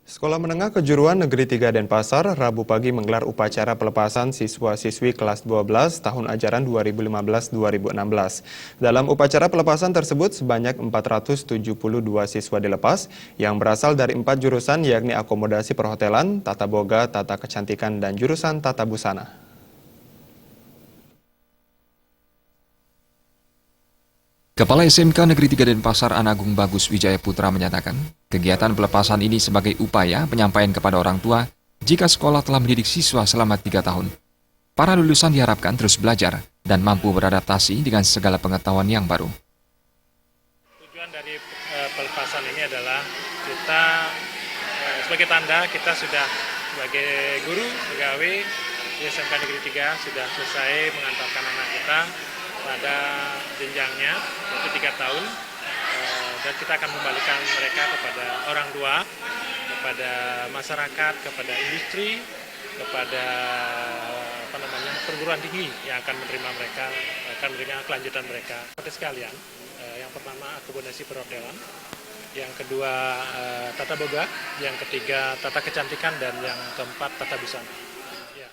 Sekolah Menengah Kejuruan Negeri 3 Denpasar Rabu pagi menggelar upacara pelepasan siswa-siswi kelas 12 tahun ajaran 2015-2016. Dalam upacara pelepasan tersebut sebanyak 472 siswa dilepas yang berasal dari 4 jurusan yakni akomodasi perhotelan, tata boga, tata kecantikan, dan jurusan tata busana. Kepala SMK Negeri 3 Denpasar Anagung Bagus Wijaya Putra menyatakan, kegiatan pelepasan ini sebagai upaya penyampaian kepada orang tua jika sekolah telah mendidik siswa selama 3 tahun. Para lulusan diharapkan terus belajar dan mampu beradaptasi dengan segala pengetahuan yang baru. Tujuan dari pelepasan ini adalah kita sebagai tanda kita sudah sebagai guru, pegawai di SMK Negeri 3 sudah selesai mengantarkan anak kita pada jenjangnya yaitu 3 tahun dan kita akan membalikan mereka kepada orang tua, kepada masyarakat, kepada industri, kepada perguruan tinggi yang akan menerima mereka, akan menerima kelanjutan mereka. Seperti sekalian, yang pertama akomodasi perhotelan, yang kedua tata boga, yang ketiga tata kecantikan, dan yang keempat tata busana. Ya.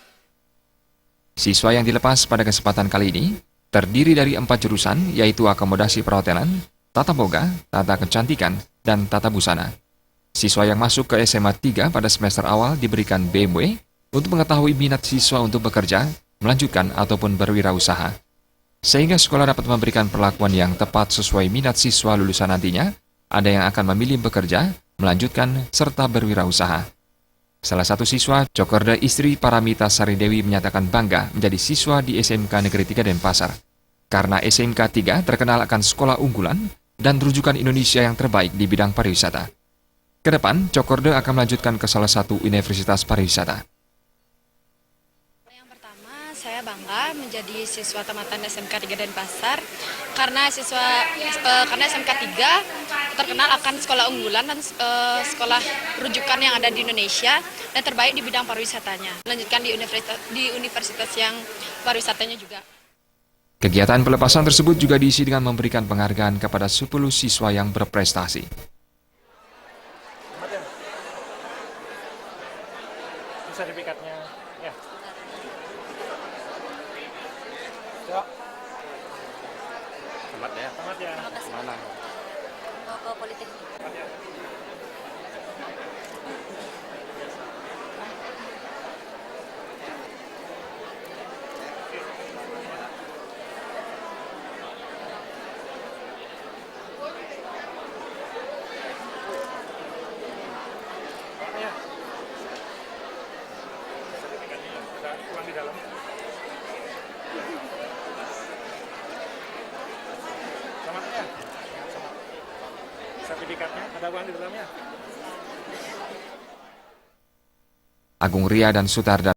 Siswa yang dilepas pada kesempatan kali ini terdiri dari 4 jurusan, yaitu akomodasi perhotelan, tata boga, tata kecantikan, dan tata busana. Siswa yang masuk ke SMA 3 pada semester awal diberikan BMW untuk mengetahui minat siswa untuk bekerja, melanjutkan, ataupun berwirausaha. Sehingga sekolah dapat memberikan perlakuan yang tepat sesuai minat siswa lulusan nantinya, ada yang akan memilih bekerja, melanjutkan, serta berwirausaha. Salah satu siswa, Cokorda istri Paramita Saridewi menyatakan bangga menjadi siswa di SMK Negeri 3 Denpasar. Karena SMK 3 terkenal akan sekolah unggulan dan rujukan Indonesia yang terbaik di bidang pariwisata. Kedepan, Cokorda akan melanjutkan ke salah satu universitas pariwisata. Yang pertama, saya bangga menjadi siswa tamatan SMK 3 Denpasar karena SMK 3 terkenal akan sekolah unggulan dan sekolah rujukan yang ada di Indonesia dan terbaik di bidang pariwisatanya. Melanjutkan di universitas yang pariwisatanya juga. Kegiatan pelepasan tersebut juga diisi dengan memberikan penghargaan kepada 10 siswa yang berprestasi. Sertifikatnya, ya. Selamat ya. Selamat ya. Mana? Mau ke Politeknik. Uang di dalam. Selamat ya. Sertifikatnya ada uang di dalamnya. Agung Ria dan Sutarda